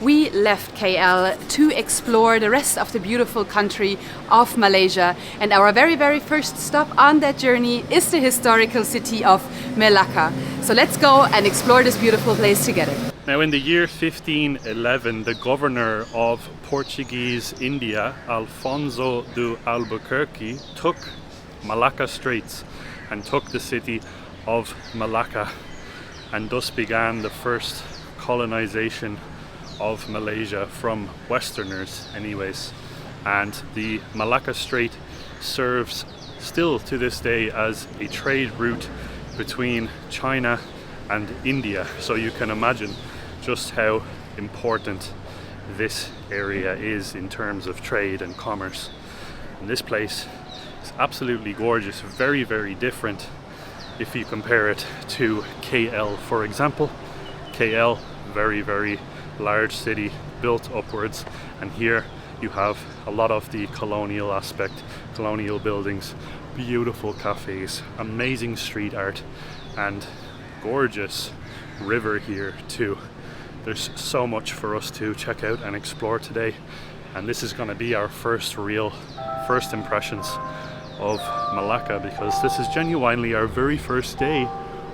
we left KL to explore the rest of the beautiful country of Malaysia. And our very, very first stop on that journey is the historical city of Melaka. So let's go and explore this beautiful place together. Now in the year 1511, the governor of Portuguese India, Alfonso de Albuquerque, took Malacca Straits and took the city of Malacca, and thus began the first colonization of Malaysia from Westerners anyways. And the Malacca Strait serves still to this day as a trade route between China and India, so you can imagine just how important this area is in terms of trade and commerce. And this place is absolutely gorgeous, very, very different if you compare it to KL, for example. KL, very, very large city, built upwards, and here you have a lot of the colonial aspect, colonial buildings, beautiful cafes, amazing street art, and gorgeous river here too. There's so much for us to check out and explore today, and this is going to be our first impressions of Malacca, because this is genuinely our very first day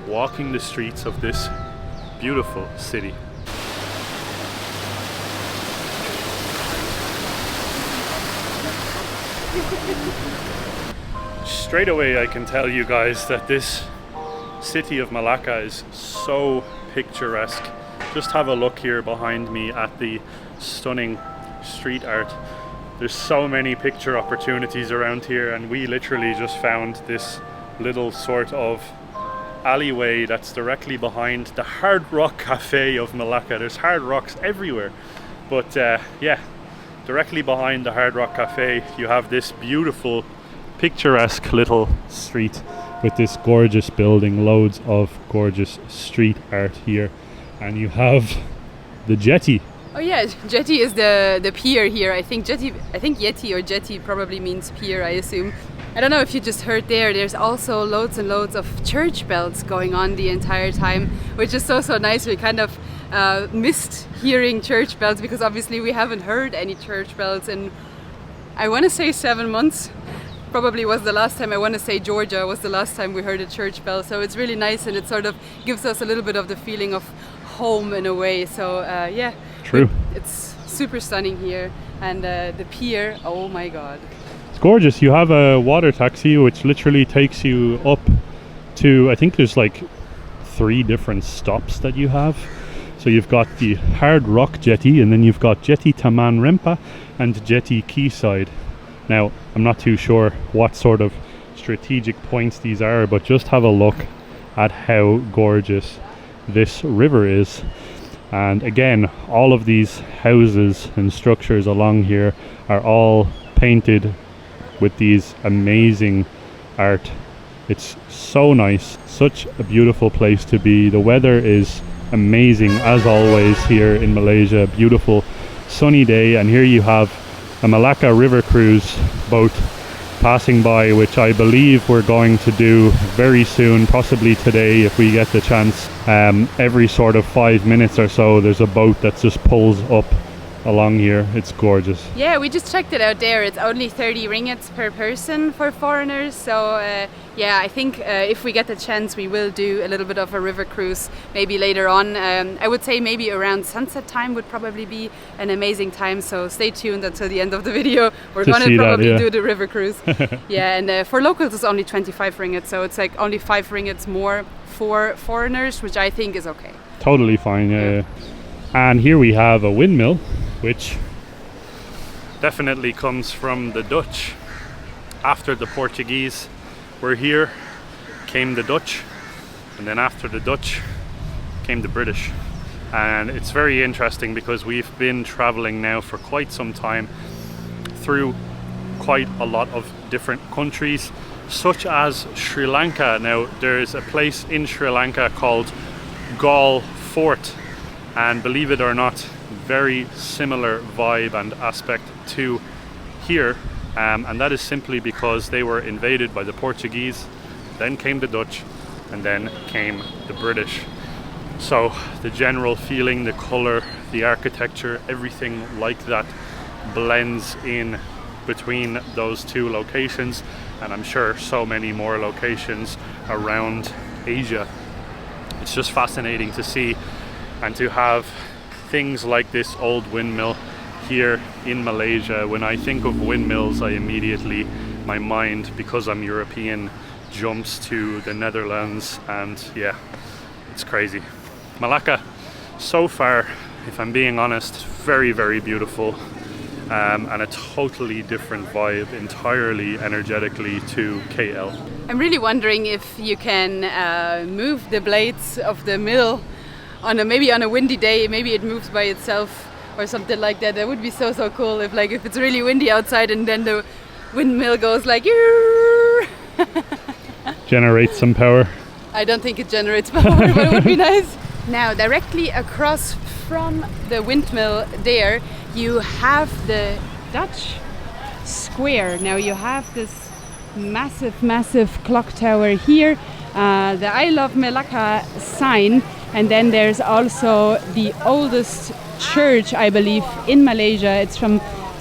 walking the streets of this beautiful city. Straight away I can tell you guys that this city of Malacca is so picturesque. Just have a look here behind me at the stunning street art. There's so many picture opportunities around here, and we literally just found this little sort of alleyway that's directly behind the Hard Rock Cafe of Malacca. There's hard rocks everywhere, but yeah, directly behind the Hard Rock Cafe you have this beautiful picturesque little street with this gorgeous building, loads of gorgeous street art here, and you have the jetty. Oh yeah, jetty is the pier here. I think yeti or jetty probably means pier, I assume. I don't know if you just heard there's also loads and loads of church bells going on the entire time, which is so nice. We kind of missed hearing church bells because obviously we haven't heard any church bells in, I want to say 7 months. Probably was the last time. I want to say Georgia was the last time we heard a church bell. So it's really nice, and it sort of gives us a little bit of the feeling of home in a way. So yeah, true. It's super stunning here, and the pier, oh my god, it's gorgeous. You have a water taxi which literally takes you up to, I think there's like 3 different stops that you have. So you've got the Hard Rock Jetty, and then you've got Jetty Taman Rempa and Jetty Quayside. Now, I'm not too sure what sort of strategic points these are, but just have a look at how gorgeous this river is. And again, all of these houses and structures along here are all painted with these amazing art. It's so nice, such a beautiful place to be. The weather is amazing as always here in Malaysia. Beautiful sunny day, and here you have a Malacca river cruise boat passing by, which I believe we're going to do very soon, possibly today if we get the chance. Every sort of 5 minutes or so there's a boat that just pulls up along here. It's gorgeous. Yeah, we just checked it out there. It's only 30 ringgits per person for foreigners. So yeah, I think if we get the chance, we will do a little bit of a river cruise maybe later on. I would say maybe around sunset time would probably be an amazing time. So stay tuned until the end of the video. We're going to probably do the river cruise. Yeah, and for locals it's only 25 ringgits. So it's like only 5 ringgits more for foreigners, which I think is okay. Totally fine, yeah. And here we have a windmill, which definitely comes from the Dutch. After the Portuguese were here, came the Dutch, and then after the Dutch came the British. And it's very interesting because we've been traveling now for quite some time through quite a lot of different countries, such as Sri Lanka. Now there's a place in Sri Lanka called Galle Fort, and believe it or not, very similar vibe and aspect to here, and that is simply because they were invaded by the Portuguese, then came the Dutch, and then came the British. So the general feeling, the color, the architecture, everything like that blends in between those two locations, and I'm sure so many more locations around Asia. It's just fascinating to see, and to have things like this old windmill here in Malaysia. When I think of windmills, I immediately, my mind, because I'm European, jumps to the Netherlands, and yeah, it's crazy. Malacca, so far, if I'm being honest, very, very beautiful, and a totally different vibe, entirely energetically, to KL. I'm really wondering if you can move the blades of the mill maybe on a windy day. Maybe it moves by itself or something like that. That would be so cool if it's really windy outside and then the windmill goes like Generate some power. I don't think it generates power, but it would be nice. Now, directly across from the windmill there, you have the Dutch square. Now you have this massive clock tower here, the I Love Melaka sign, and then there's also the oldest church, I believe, in Malaysia. It's from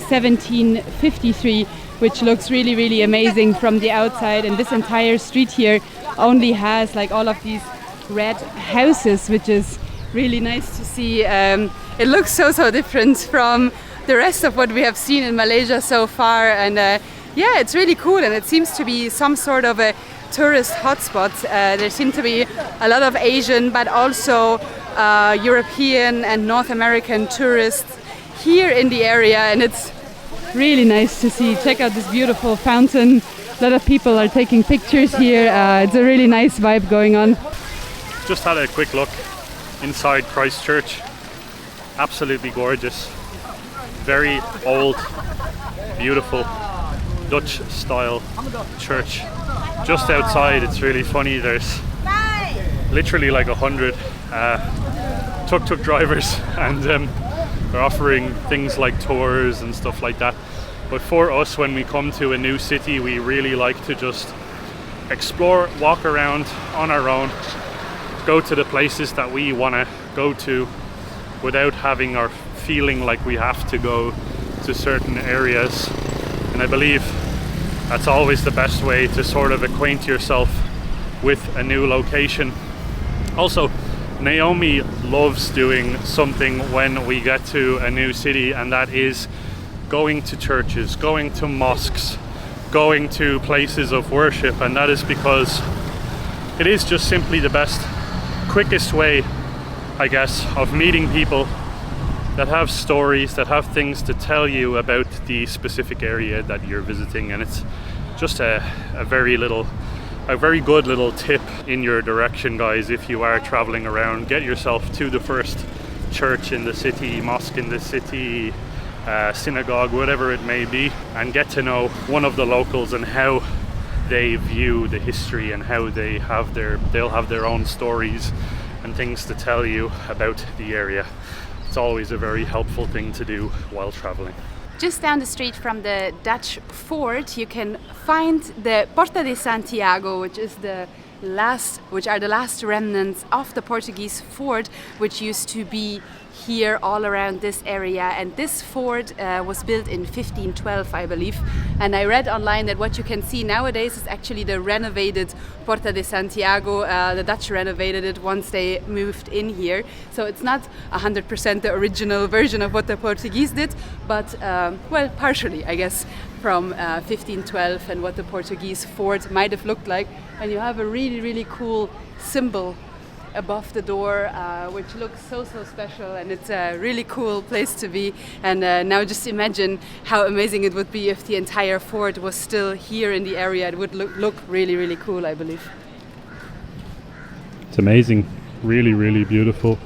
1753, which looks really, really amazing from the outside. And this entire street here only has all of these red houses, which is really nice to see. It looks so different from the rest of what we have seen in Malaysia so far, and yeah, it's really cool, and it seems to be some sort of a tourist hotspot. There seem to be a lot of Asian but also European and North American tourists here in the area, and it's really nice to see. Check out this beautiful fountain. A lot of people are taking pictures here. It's a really nice vibe going on. Just had a quick look inside Christchurch. Absolutely gorgeous. Very old, beautiful Dutch style church. Just outside, it's really funny, there's literally 100 tuk-tuk drivers, and they're offering things like tours and stuff like that. But for us, when we come to a new city, we really like to just explore, walk around on our own, go to the places that we want to go to without having or feeling like we have to go to certain areas. And I believe that's always the best way to sort of acquaint yourself with a new location. Also, Naomi loves doing something when we get to a new city, and that is going to churches, going to mosques, going to places of worship, and that is because it is just simply the best, quickest way, I guess, of meeting people that have stories, that have things to tell you about the specific area that you're visiting. And it's just a very good little tip in your direction, guys. If you are traveling around, get yourself to the first church in the city, mosque in the city, synagogue, whatever it may be, and get to know one of the locals and how they view the history, and how they'll have their own stories and things to tell you about the area. It's always a very helpful thing to do while traveling. Just down the street from the Dutch fort, you can find the Porta de Santiago, which are the last remnants of the Portuguese fort, which used to be here all around this area. And this fort was built in 1512, I believe. And I read online that what you can see nowadays is actually the renovated Porta de Santiago. The Dutch renovated it once they moved in here. So it's not 100% the original version of what the Portuguese did, but well, partially, I guess, from 1512 and what the Portuguese fort might have looked like. And you have a really cool symbol above the door, which looks so special, and it's a really cool place to be. And now just imagine how amazing it would be if the entire fort was still here in the area. It would look really cool, I believe. It's amazing, really beautiful.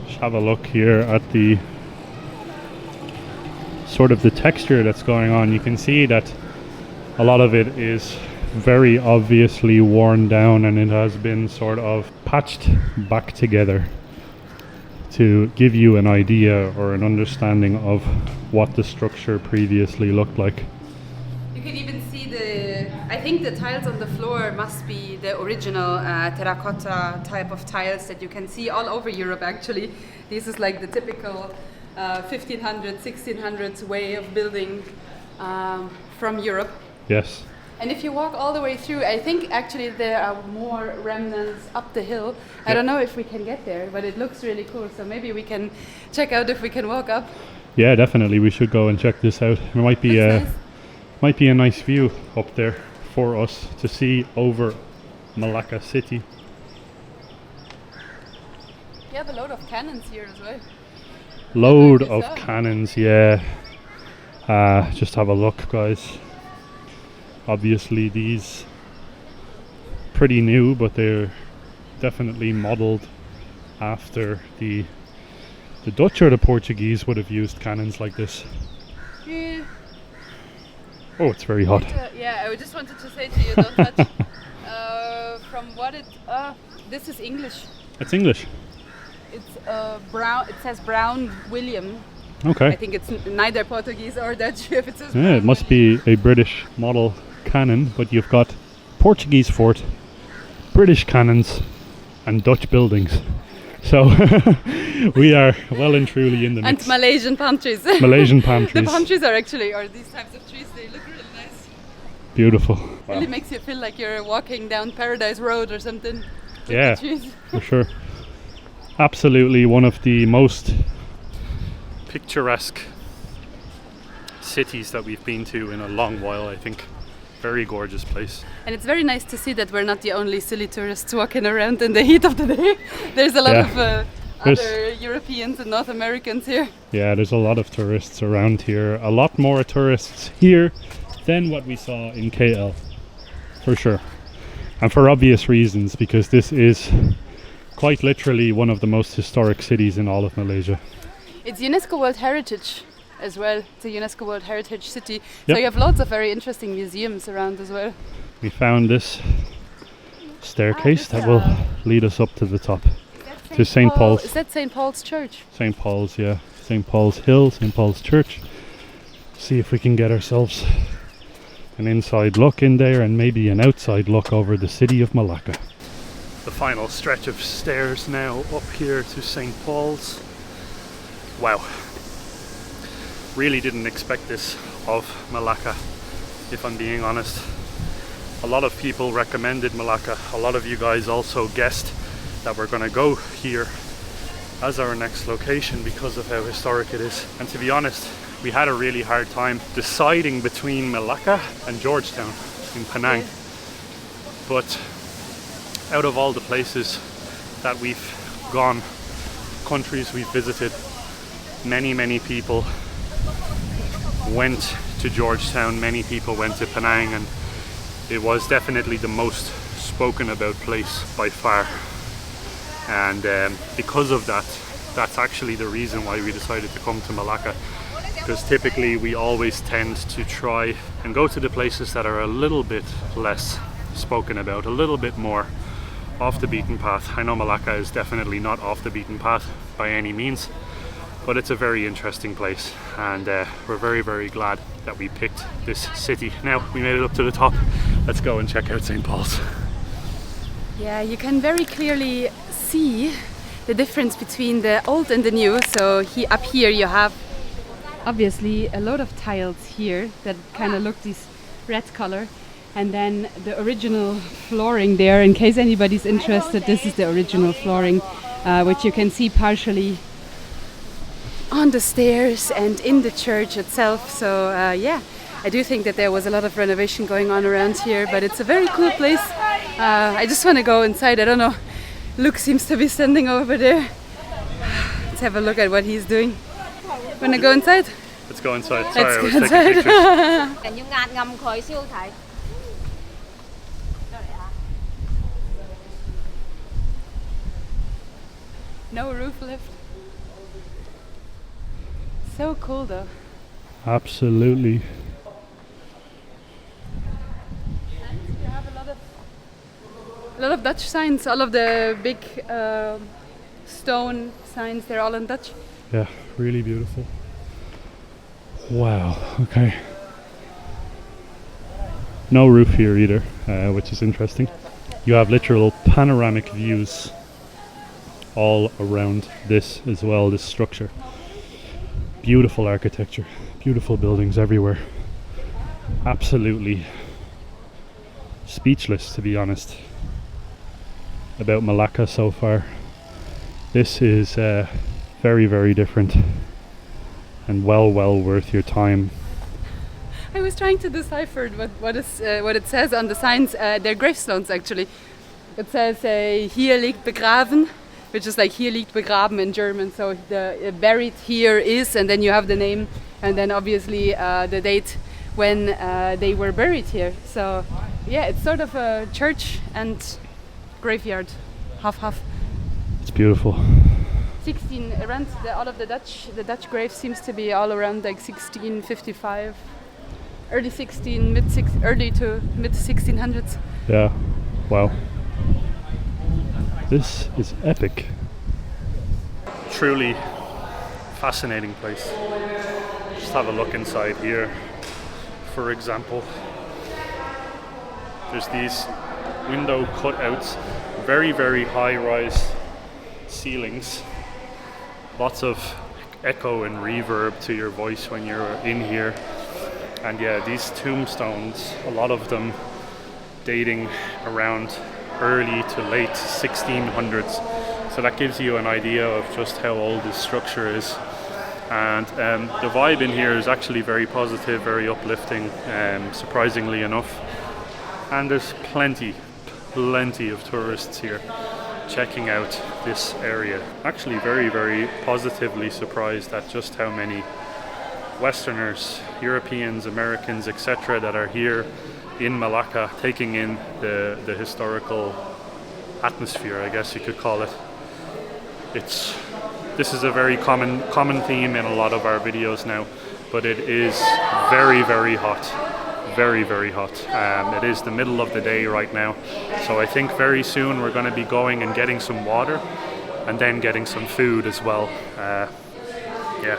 Just have a look here at the sort of the texture that's going on. You can see that a lot of it is very obviously worn down, and it has been sort of patched back together to give you an idea or an understanding of what the structure previously looked like. You can even see the I think the tiles on the floor must be the original terracotta type of tiles that you can see all over Europe actually. This is like the typical 1500s, 1600s way of building from Europe. Yes. And if you walk all the way through, I think actually there are more remnants up the hill. I don't know if we can get there, but it looks really cool. So maybe we can check out if we can walk up. Yeah, definitely. We should go and check this out. It might be a nice view up there for us to see over Malacca city. You have a load of cannons here as well. Load of cannons, yeah. Just have a look, guys. Obviously these pretty new, but they're definitely modelled after the Dutch or the Portuguese would have used cannons like this. Yeah. Oh, it's very hot. Yeah, I just wanted to say to you, don't touch. From what this is English. It's English. It's brown. It says Brown William. Okay. I think it's neither Portuguese or Dutch. If it says yeah, it must be a British model cannon, but you've got Portuguese fort, British cannons, and Dutch buildings. So we are well and truly in the mix. And Malaysian palm trees. Malaysian palm trees. The palm trees are actually, or these types of trees, they look really nice. Beautiful. Wow. Really makes you feel like you're walking down Paradise Road or something. Yeah, for sure. Absolutely one of the most picturesque cities that we've been to in a long while, I think. Very gorgeous place. And it's very nice to see that we're not the only silly tourists walking around in the heat of the day. There's a lot of other Europeans and North Americans here. Yeah, there's a lot of tourists around here. A lot more tourists here than what we saw in KL, for sure. And for obvious reasons, because this is quite literally one of the most historic cities in all of Malaysia. It's UNESCO World Heritage as well. It's a UNESCO World Heritage City. Yep. So you have lots of very interesting museums around as well. We found this staircase that will lead us up to the top. To St. Paul's. Is that St. Paul's Church? St. Paul's, yeah. St. Paul's Hill, St. Paul's Church. See if we can get ourselves an inside look in there and maybe an outside look over the city of Malacca. The final stretch of stairs now up here to St. Paul's. Wow. Really didn't expect this of Malacca, if I'm being honest. A lot of people recommended Malacca. A lot of you guys also guessed that we're going to go here as our next location because of how historic it is. And to be honest, we had a really hard time deciding between Malacca and Georgetown in Penang. But out of all the places that we've gone, countries we've visited, many people went to Georgetown, many people went to Penang, and it was definitely the most spoken about place by far. And because of that, that's actually the reason why we decided to come to Malacca, because typically we always tend to try and go to the places that are a little bit less spoken about, a little bit more off the beaten path. I know Malacca is definitely not off the beaten path by any means, but it's a very interesting place, and we're very glad that we picked this city. Now we made it up to the top. Let's go and check out St. Paul's. Yeah, you can very clearly see the difference between the old and the new. So up here you have obviously a lot of tiles here that kind of look this red color, and then the original flooring there. In case anybody's interested, this is the original flooring, which you can see partially on the stairs and in the church itself. So yeah, I do think that there was a lot of renovation going on around here, but it's a very cool place. I just want to go inside. I don't know, Luke seems to be standing over there. Let's have a look at what he's doing. Want to go inside? Let's go inside. Sorry, I was taking pictures. No roof lift. So cool though. Absolutely. And you have a lot of Dutch signs. All of the big stone signs, they're all in Dutch. Yeah, really beautiful. Wow, okay. No roof here either, which is interesting. You have literal panoramic views all around this as well, this structure. Beautiful architecture, beautiful buildings everywhere. Absolutely speechless, to be honest, about Malacca so far. This is very, very different and well worth your time. I was trying to decipher what it says on the signs. They're gravestones actually. It says hier liegt begraven, which is like hier liegt begraben in German. So the buried here is, and then you have the name, and then obviously the date when they were buried here. So yeah, it's sort of a church and graveyard, half. It's beautiful. 16 around all of the Dutch graves seems to be all around like 1655. Early to mid 1600s. Yeah, wow. This is epic. Truly fascinating place. Just have a look inside here. For example, there's these window cutouts, very, very high-rise ceilings. Lots of echo and reverb to your voice when you're in here. And yeah, these tombstones, a lot of them dating around early to late 1600s. So that gives you an idea of just how old this structure is. And the vibe in here is actually very positive, very uplifting, surprisingly enough. And there's plenty of tourists here checking out this area. Actually very, very positively surprised at just how many Westerners, Europeans, Americans, etc. that are here in Malacca taking in the historical atmosphere, I guess you could call it. This is a very common theme in a lot of our videos now, but it is very, very hot. Very, very hot. It is the middle of the day right now, so I think very soon we're going to be going and getting some water and then getting some food as well. Yeah,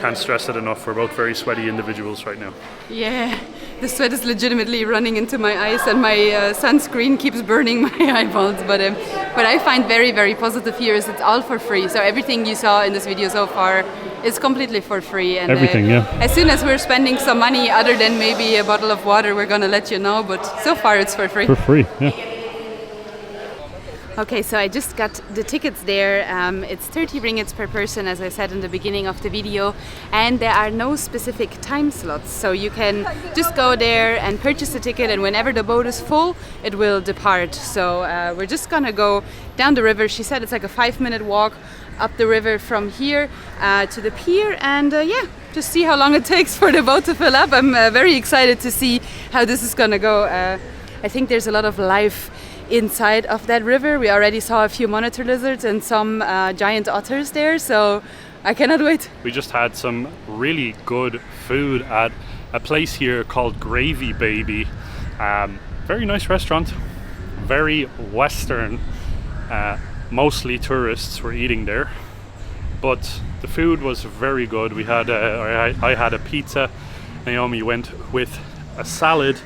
can't stress it enough. We're both very sweaty individuals right now. Yeah, the sweat is legitimately running into my eyes, and my sunscreen keeps burning my eyeballs. But what I find very, very positive here is it's all for free. So everything you saw in this video so far is completely for free. And everything, yeah. As soon as we're spending some money, other than maybe a bottle of water, we're gonna let you know. But so far, it's for free. For free, yeah. Okay, so I just got the tickets there. It's 30 ringgits per person, as I said in the beginning of the video, and there are no specific time slots. So you can just go there and purchase the ticket, and whenever the boat is full, it will depart. So we're just gonna go down the river. She said it's like a 5-minute walk up the river from here to the pier, and yeah, just see how long it takes for the boat to fill up. I'm very excited to see how this is gonna go. I think there's a lot of life inside of that river. We already saw a few monitor lizards and some giant otters there, so I cannot wait. We just had some really good food at a place here called Gravy Baby. Very nice restaurant, very Western. Mostly tourists were eating there, but the food was very good. We had I had a pizza, Naomi went with a salad,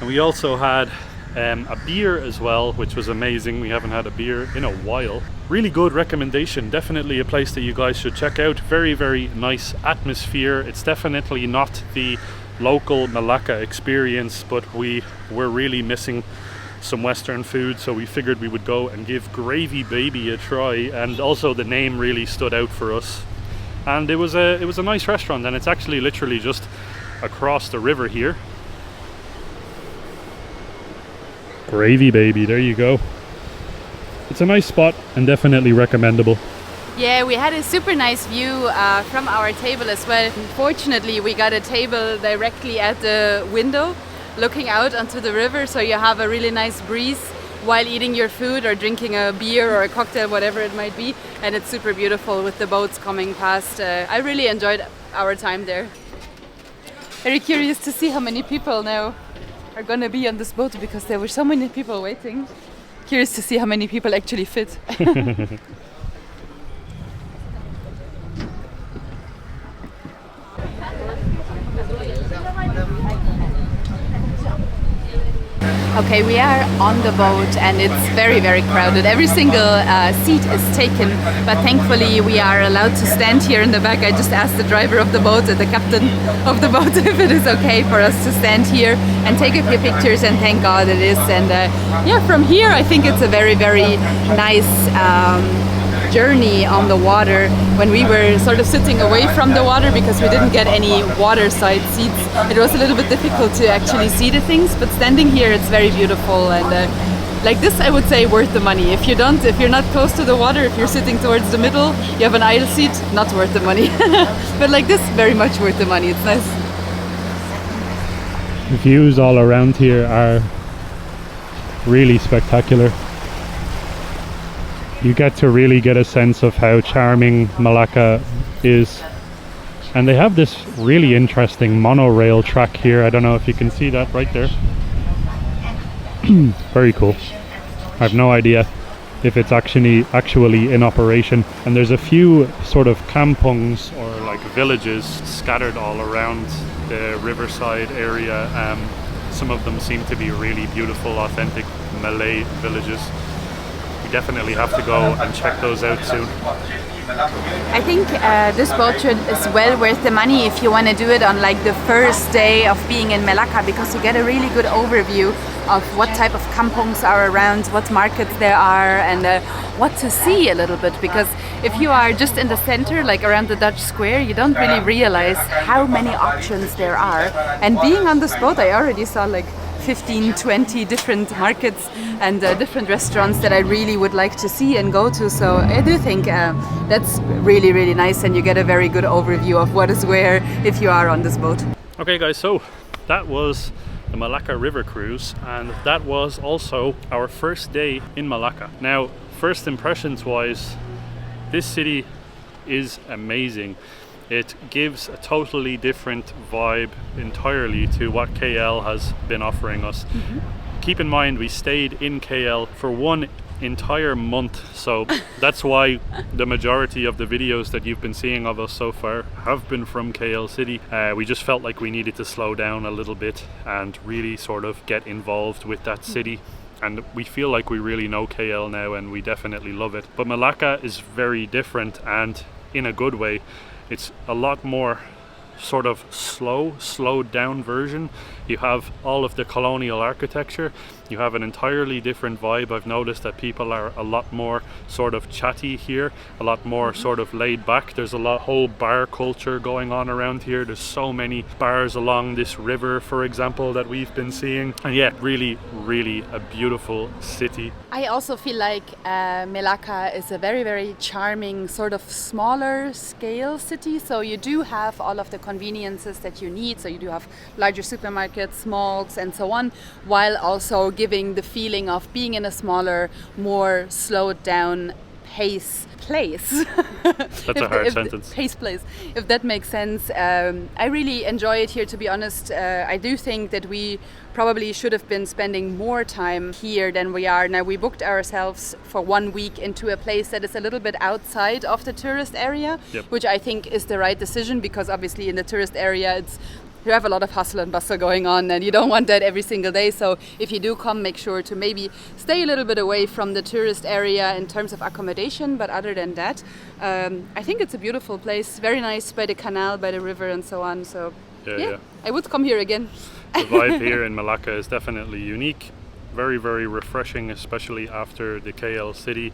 and we also had a beer as well, which was amazing. We haven't had a beer in a while. Really good recommendation. Definitely a place that you guys should check out. Very, very nice atmosphere. It's definitely not the local Malacca experience, but we were really missing some Western food, so we figured we would go and give Gravy Baby a try, and also the name really stood out for us. And it was a nice restaurant, and it's actually literally just across the river here. Gravy Baby, there you go. It's a nice spot and definitely recommendable. Yeah, we had a super nice view from our table as well. Fortunately, we got a table directly at the window looking out onto the river, so you have a really nice breeze while eating your food or drinking a beer or a cocktail, whatever it might be, and it's super beautiful with the boats coming past. I really enjoyed our time there. Very curious to see how many people now are gonna be on this boat, because there were so many people waiting. Curious to see how many people actually fit. Okay, we are on the boat and it's very, very crowded. Every single seat is taken, but thankfully we are allowed to stand here in the back. I just asked the driver of the boat and the captain of the boat if it is okay for us to stand here and take a few pictures, and thank God it is. And yeah, from here I think it's a very, very nice journey on the water. When we were sort of sitting away from the water because we didn't get any waterside seats, it was a little bit difficult to actually see the things, but standing here it's very beautiful, and like this I would say worth the money. If you're not close to the water, if you're sitting towards the middle, you have an aisle seat, not worth the money. But like this, very much worth the money. It's nice. The views all around here are really spectacular. You get to really get a sense of how charming Malacca is. And they have this really interesting monorail track here. I don't know if you can see that right there. Very cool. I have no idea if it's actually in operation. And there's a few sort of kampungs or like villages scattered all around the riverside area. Some of them seem to be really beautiful, authentic Malay villages. Definitely have to go and check those out soon. I think this boat trip is well worth the money if you want to do it on like the first day of being in Malacca, because you get a really good overview of what type of kampungs are around, what markets there are, and what to see a little bit. Because if you are just in the center, like around the Dutch Square, you don't really realize how many options there are. And being on this boat, I already saw like 15, 20 different markets and different restaurants that I really would like to see and go to. So I do think that's really, really nice, and you get a very good overview of what is where if you are on this boat. Okay guys, so that was the Malacca River Cruise, and that was also our first day in Malacca. Now, first impressions wise, this city is amazing. It gives a totally different vibe entirely to what KL has been offering us. Keep in mind, we stayed in KL for one entire month, so that's why the majority of the videos that you've been seeing of us so far have been from KL City. We just felt like we needed to slow down a little bit and really sort of get involved with that city. And we feel like we really know KL now, and we definitely love it. But Malacca is very different, and in a good way. It's a lot more sort of slowed down version. You have all of the colonial architecture. You have an entirely different vibe. I've noticed that people are a lot more sort of chatty here, a lot more sort of laid back. There's a whole bar culture going on around here. There's so many bars along this river, for example, that we've been seeing. And yeah, really, really a beautiful city. I also feel like Melaka is a very, very charming sort of smaller scale city. So you do have all of the conveniences that you need. So you do have larger supermarkets, malls and so on, while also giving the feeling of being in a smaller, more slowed down pace place. That's a hard sentence. Pace place, if that makes sense. I really enjoy it here, to be honest. I do think that we probably should have been spending more time here than we are. Now, we booked ourselves for 1 week into a place that is a little bit outside of the tourist area, which I think is the right decision, because obviously in the tourist area you have a lot of hustle and bustle going on, and you don't want that every single day. So if you do come, make sure to maybe stay a little bit away from the tourist area in terms of accommodation. But other than that, I think it's a beautiful place, very nice by the canal, by the river and so on. So yeah. I would come here again. The vibe here in Malacca is definitely unique, very, very refreshing, especially after the KL City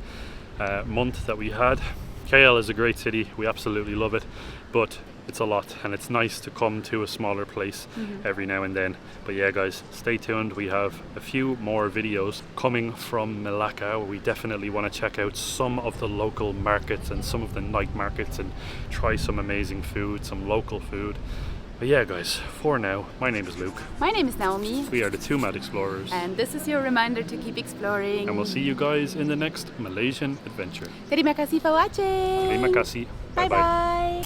month that we had. KL is a great city, we absolutely love it, but it's a lot, and it's nice to come to a smaller place every now and then. But yeah guys, stay tuned. We have a few more videos coming from Malacca. We definitely want to check out some of the local markets and some of the night markets and try some amazing food, some local food. But yeah guys, for now, my name is Luke. My name is Naomi. We are the Two Mad Explorers. And this is your reminder to keep exploring. And we'll see you guys in the next Malaysian adventure. Terima kasih for watching. Terima kasih. Bye bye.